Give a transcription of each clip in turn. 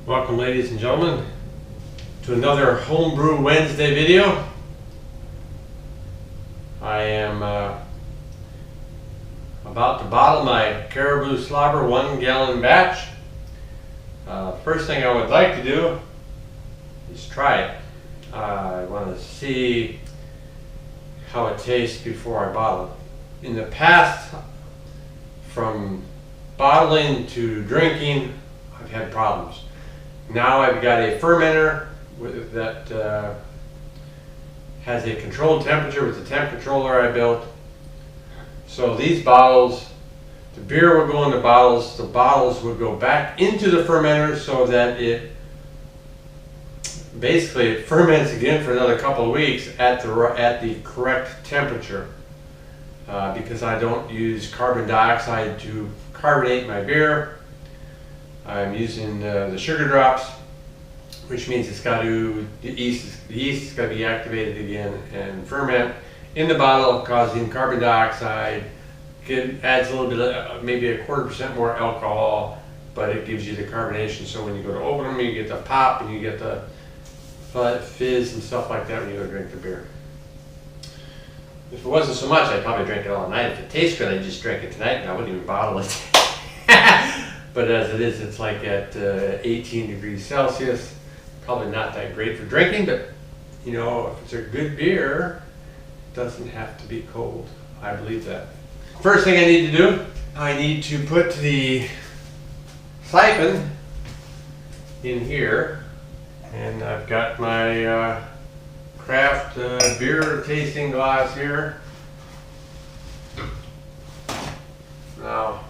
Welcome, ladies and gentlemen, to another Homebrew Wednesday video. I am about to bottle my Caribou Slobber 1 gallon batch. First thing I would like to do is try it. I want to see how it tastes before I bottle it. In the past, from bottling to drinking, I've had problems. Now I've got a fermenter that has a controlled temperature with the temp controller I built. So these bottles, the beer will go in the bottles will go back into the fermenter so that it basically ferments again for another couple of weeks at the correct temperature. Because I don't use carbon dioxide to carbonate my beer, I'm using the sugar drops, which means the yeast has got to be activated again and ferment in the bottle, causing carbon dioxide. It adds a little bit of, maybe a 1/4% more alcohol, but it gives you the carbonation. So when you go to open them, you get the pop and you get the fizz and stuff like that when you go drink the beer. If it wasn't so much, I'd probably drink it all night. If it tastes good, I'd just drink it tonight and I wouldn't even bottle it. But as it is, it's like at 18 degrees Celsius. Probably not that great for drinking, but you know, if it's a good beer, it doesn't have to be cold. I believe that. First thing I need to do, I need to put the siphon in here. And I've got my craft beer tasting glass here. Now,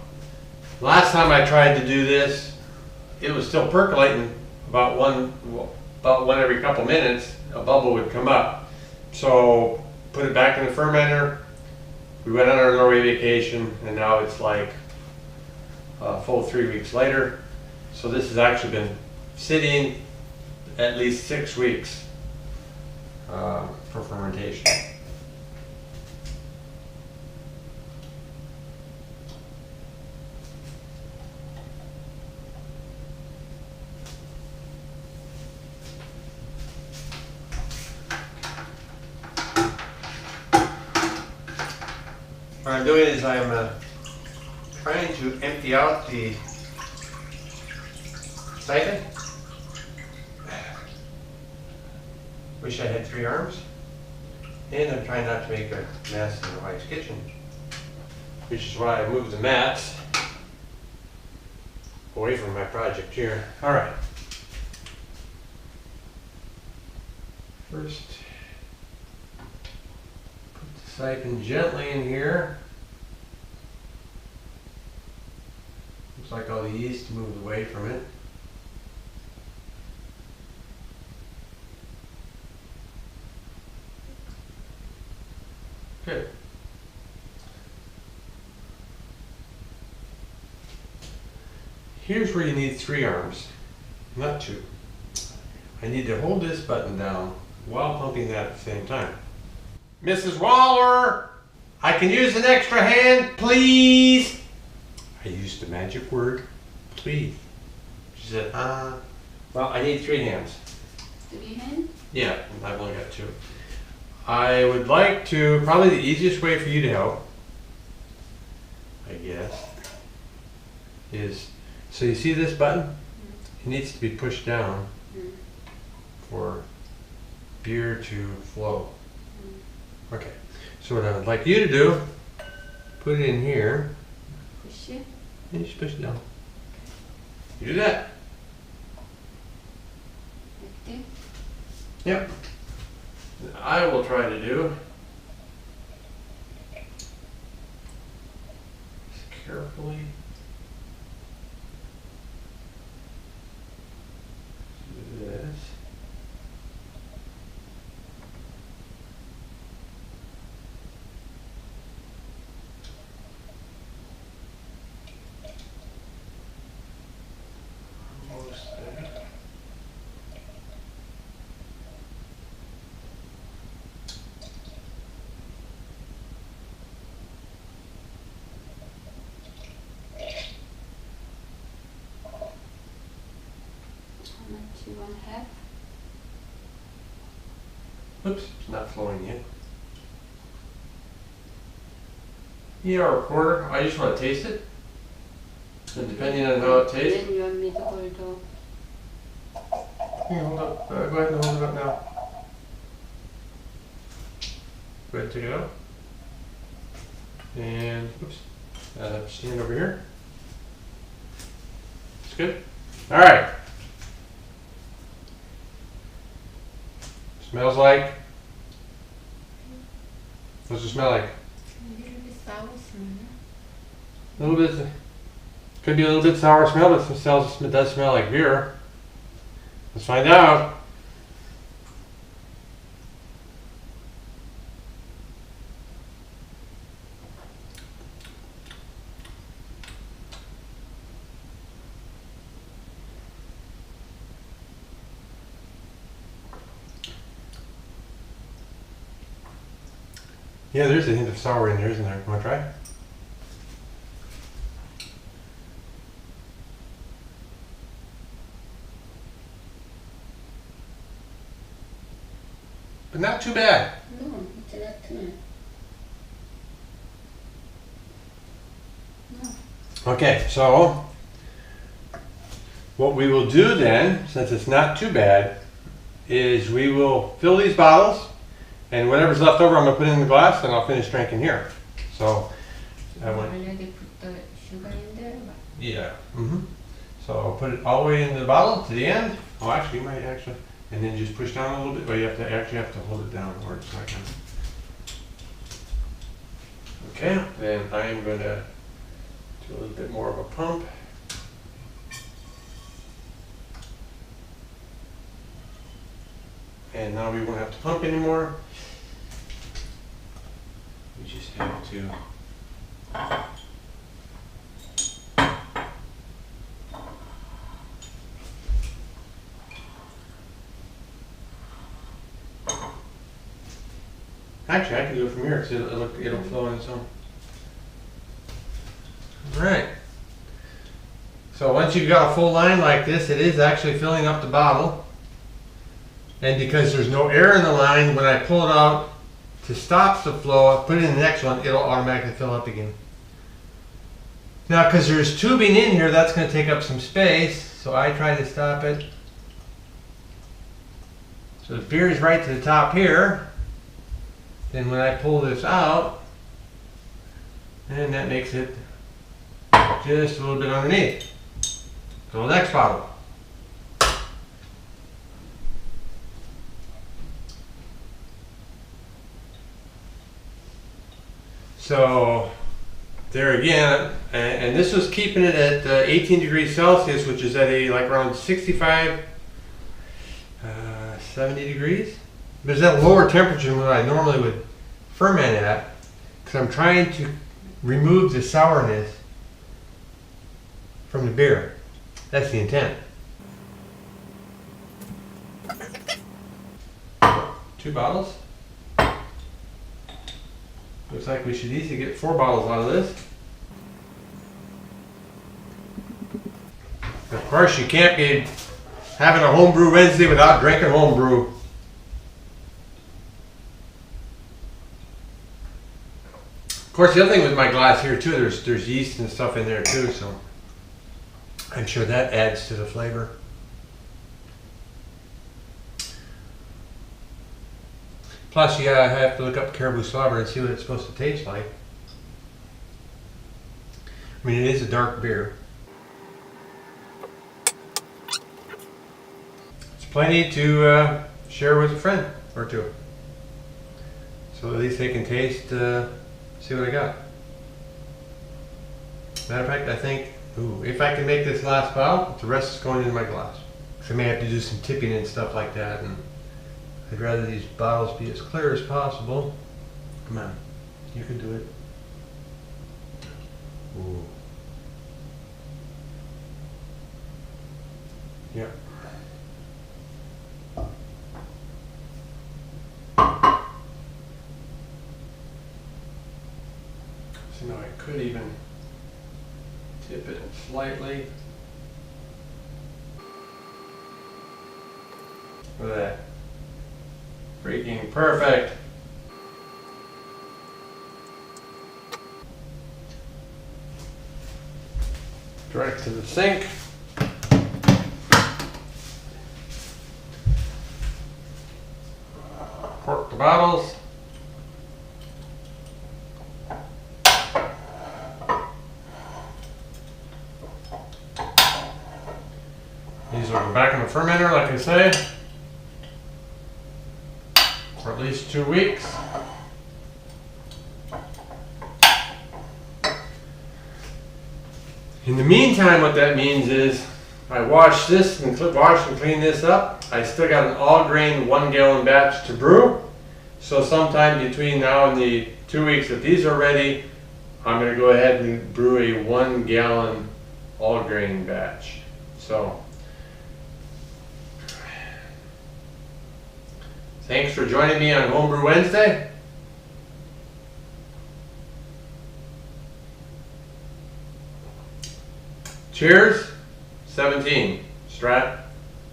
last time I tried to do this, it was still percolating about one every couple minutes. A bubble would come up. So put it back in the fermenter. We went on our Norway vacation, and now it's like a full 3 weeks later. So this has actually been sitting at least 6 weeks for fermentation. What I'm doing is I'm trying to empty out the siphon. Wish I had 3 arms. And I'm trying not to make a mess in the wife's kitchen, which is why I moved the mats away from my project here. All right. First, put the siphon gently in here. Looks like all the yeast moved away from it. Good. Here's where you need 3 arms, not 2. I need to hold this button down while pumping that at the same time. Mrs. Waller, I can use an extra hand, please. I used the magic word, please. She said, well, I need 3 hands. 3 hands? Yeah, I've only got 2. I would like to, probably the easiest way for you to help, I guess, is, so you see this button? It needs to be pushed down for beer to flow. Okay, so what I would like you to do, put it in here. Push it? And you just push it down. You do that. Like this? Yep. I will try to do, just carefully do this. Almost there. much you want to have? Oops, it's not flowing yet. Yeah, or a quarter. I just want to taste it. And depending on how it tastes. Then you want me to hold it up? Here, hold up. Go ahead and hold it up now. Go ahead and take it out. And, oops, stand over here. It's good. All right. Smells like. What's it smell like? A little bit sour smell. A little bit. Could be a little bit sour smell, but it does smell like beer. Let's find out. Yeah, there's a hint of sour in there, isn't there? Want to try? But not too bad. No, it's not too bad. No. Okay, so what we will do then, since it's not too bad, is we will fill these bottles, and whatever's left over I'm going to put in the glass, and I'll finish drinking here. So, I You went, already put the sugar in there? yeah. So I'll put it all the way in the bottle to the end. Oh, actually, you might actually, and then just push down a little bit. Well, you have to hold it down, or it's not going to. Okay, then I am going to do a little bit more of a pump. And now we won't have to pump anymore. We just have to actually, I can do it from here because it'll flow on its own. All right. So once you've got a full line like this, it is actually filling up the bottle. And because there's no air in the line, when I pull it out to stop the flow, put it in the next one, it'll automatically fill up again. Now, because there's tubing in here, that's going to take up some space, so I try to stop it. So the beer is right to the top here. Then when I pull this out, and that makes it just a little bit underneath. So the next bottle. So there again, and this was keeping it at 18 degrees Celsius, which is at like around 65, 70 degrees. But it's at a lower temperature than what I normally would ferment at, because I'm trying to remove the sourness from the beer. That's the intent. 2 bottles. Looks like we should easily get 4 bottles out of this. Of course, you can't be having a homebrew Wednesday without drinking homebrew. Of course, the other thing with my glass here too, there's yeast and stuff in there too, so I'm sure that adds to the flavor. Plus, you have to look up Caribou Slobber and see what it's supposed to taste like. I mean, it is a dark beer. It's plenty to share with a friend or two. So at least they can taste, see what I got. Matter of fact, I think, if I can make this last bottle, the rest is going into my glass. So I may have to do some tipping and stuff like that, and I'd rather these bottles be as clear as possible. Come on, you can do it. Ooh. Yeah. So now I could even tip it slightly. Look at that. Freaking perfect. Direct to the sink. Cork the bottles. These will go back in the fermenter, like I say, for at least 2 weeks. In the meantime, what that means is I wash this and wash and clean this up. I still got an all grain 1 gallon batch to brew. So sometime between now and the 2 weeks that these are ready, I'm going to go ahead and brew a 1 gallon all grain batch. So thanks for joining me on Homebrew Wednesday. Cheers. 17. Strat.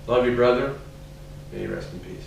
Love you, brother. May you rest in peace.